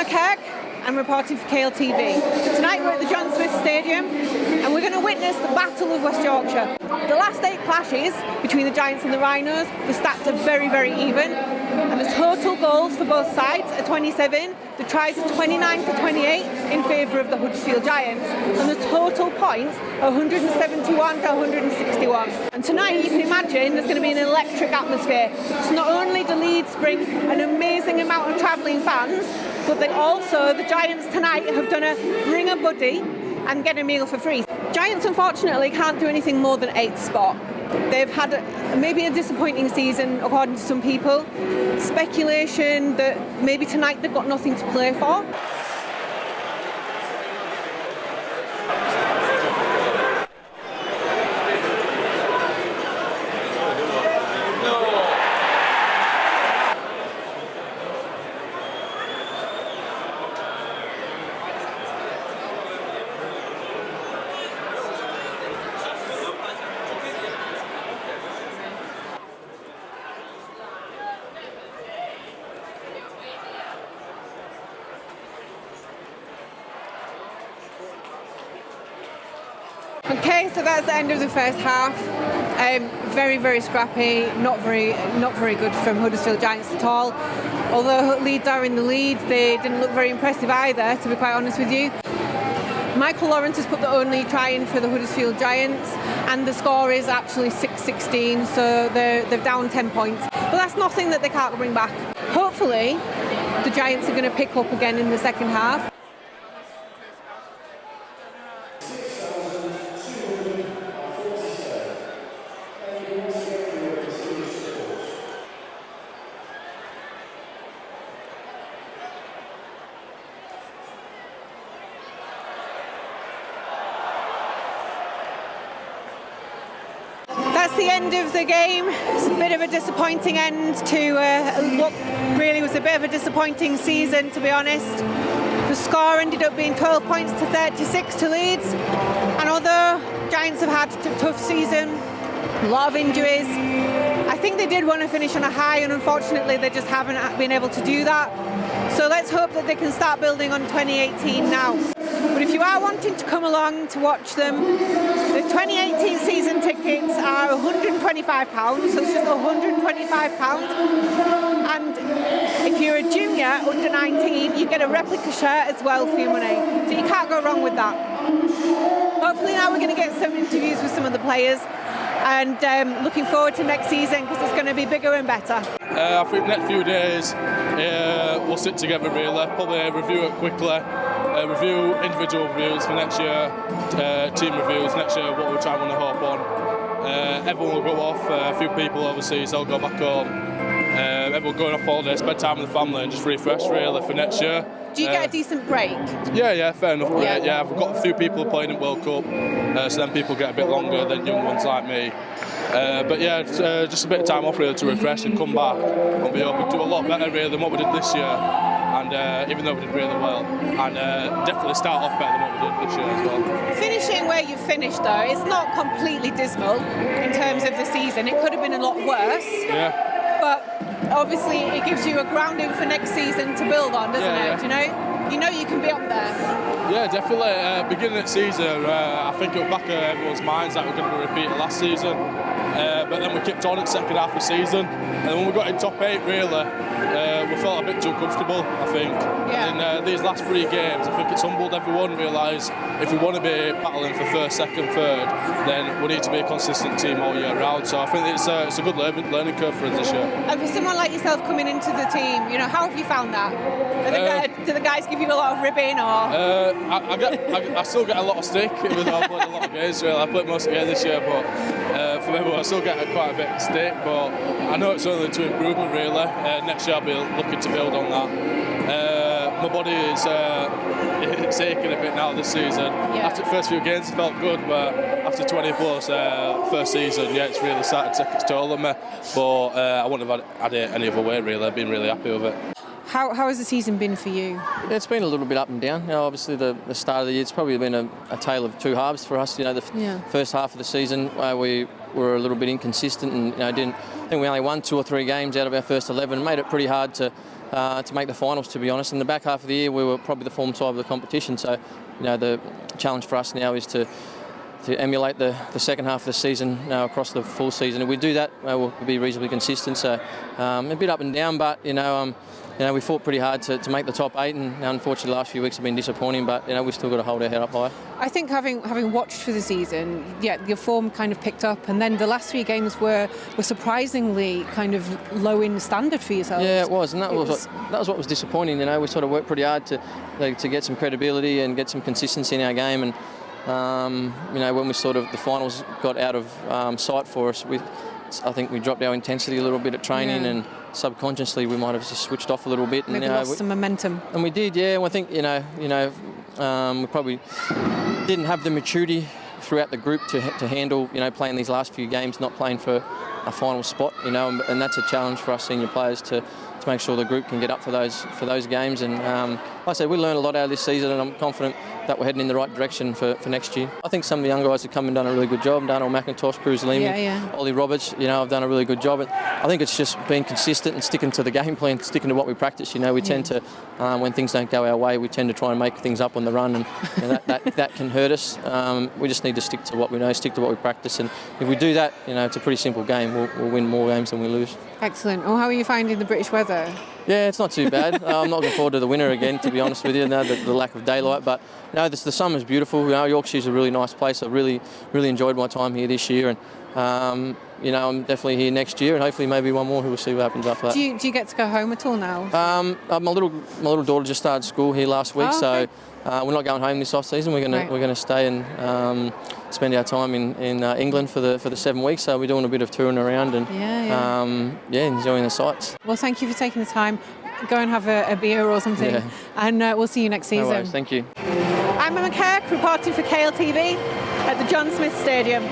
Kirke. I'm reporting for KLTV. Tonight we're at the John Smith Stadium and we're going to witness the Battle of West Yorkshire. The last 8 clashes between the Giants and the Rhinos, the stats are very, very even. And the total goals for both sides are 27. The tries are 29 to 28 in favour of the Huddersfield Giants. And the total points are 171 to 161. And tonight you can imagine there's going to be an electric atmosphere. So not only do Leeds bring an amazing amount of travelling fans, but they also, the Giants tonight have done a bring a buddy and get a meal for free. Giants unfortunately can't do anything more than 8th spot. They've had maybe a disappointing season according to some people. Speculation that maybe tonight they've got nothing to play for. Okay, so that's the end of the first half. Very, very scrappy, not very good from Huddersfield Giants at all. Although Leeds are in the lead, they didn't look very impressive either, to be quite honest with you. Michael Lawrence has put the only try in for the Huddersfield Giants, and the score is actually 6-16, so they're down 10 points. But that's nothing that they can't bring back. Hopefully, the Giants are going to pick up again in the second half. That's the end of the game. It's a bit of a disappointing end to what really was a bit of a disappointing season, to be honest. The score ended up being 12 points to 36 to Leeds. And although Giants have had a tough season, a lot of injuries, I think they did want to finish on a high, and unfortunately they just haven't been able to do that. So let's hope that they can start building on 2018 now. But if you are wanting to come along to watch them, the 2018 season tickets are £125, so it's just £125. And if you're a junior under 19, you get a replica shirt as well for your money. So you can't go wrong with that. Hopefully now we're going to get some interviews with some of the players, and looking forward to next season because it's going to be bigger and better. I think next few days we'll sit together really, probably review it quickly, review individual reviews for next year, team reviews next year, what we're trying to hope on. Everyone will go off, a few people overseas, they'll go back home. Everyone going off holiday, spend time with the family and just refresh really for next year. Do you get a decent break? Yeah, fair enough. Yeah, we've got a few people playing in World Cup, so then people get a bit longer than young ones like me. But yeah, just a bit of time off really to refresh and come back and be able to do a lot better really than what we did this year. And even though we did really well, and definitely start off better than what we did this year as well. Finishing where you finished though, it's not completely dismal in terms of the season. It could have been a lot worse. Yeah. But obviously it gives you a grounding for next season to build on, doesn't it? You know you can be up there. Yeah, definitely. Beginning of the season, I think it was back in everyone's minds that we're going to be repeating last season. But then we kicked on in the second half of the season, and when we got in top 8 really, we felt a bit too comfortable, I think. Yeah. And these last 3 games, I think it's humbled everyone, realise if we want to be battling for first, second, third, then we need to be a consistent team all year round. So I think it's a good learning curve for us this year. And for someone like yourself coming into the team, how have you found that? Do the guys give you a lot of ribbing, or? I still get a lot of stick, even though I've played a lot of games. Really. I played most of the games this year, but from everyone I still get quite a bit of stick. But I know it's only to improvement really. Next year I'll be looking to build on that. My body is it's aching a bit now this season. Yeah. After the first few games it felt good, but after 20 plus first season, it's really started to take its toll on me. But I wouldn't have had it any other way really. I've been really happy with it. How has the season been for you? It's been a little bit up and down. Obviously the start of the year, it's probably been a tale of 2 halves for us. The first half of the season we were a little bit inconsistent, and I think we only won 2 or 3 games out of our first 11. Made it pretty hard to to make the finals, to be honest. In the back half of the year, we were probably the form side of the competition. So, the challenge for us now is to emulate the second half of the season across the full season. If we do that, we'll be reasonably consistent. So a bit up and down, but we fought pretty hard to make the top 8, and unfortunately the last few weeks have been disappointing. But we've still got to hold our head up high. I think having watched for the season, your form kind of picked up, and then the last 3 games were surprisingly kind of low in standard for yourselves. Yeah, it was, and that was what was disappointing. We sort of worked pretty hard to get some credibility and get some consistency in our game, and when we the finals got out of sight for us, I think we dropped our intensity a little bit at training, and subconsciously we might have just switched off a little bit. Maybe lost some momentum. And we did, yeah. And I think we probably didn't have the maturity throughout the group to handle playing these last few games, not playing for a final spot, and that's a challenge for us senior players to make sure the group can get up for those games. And like I said, we learned a lot out of this season, and I'm confident that we're heading in the right direction for next year. I think some of the young guys have come and done a really good job. Darnell McIntosh, Cruz Lehman, Ollie Roberts, have done a really good job. I think it's just being consistent and sticking to the game plan, sticking to what we practice. We tend to, when things don't go our way, we tend to try and make things up on the run, and that can hurt us. We just need to stick to what we know, stick to what we practice, and if we do that, it's a pretty simple game. We'll win more games than we lose. Excellent. Well, how are you finding the British weather? Yeah, it's not too bad. I'm not looking forward to the winter again, to be honest with you, the lack of daylight. But the summer's beautiful. Yorkshire's a really nice place. I really enjoyed my time here this year, and I'm definitely here next year, and hopefully maybe one more. We'll see what happens after that. Do you get to go home at all now? My little daughter just started school here last week, so we're not going home this off season. We're going to stay and spend our time in England for the 7 weeks. So we're doing a bit of touring around and enjoying the sights. Well, thank you for taking the time. Go and have a beer or something, and we'll see you next season. No worries, thank you. I'm Emma Kirke, reporting for KLTV at the John Smith Stadium.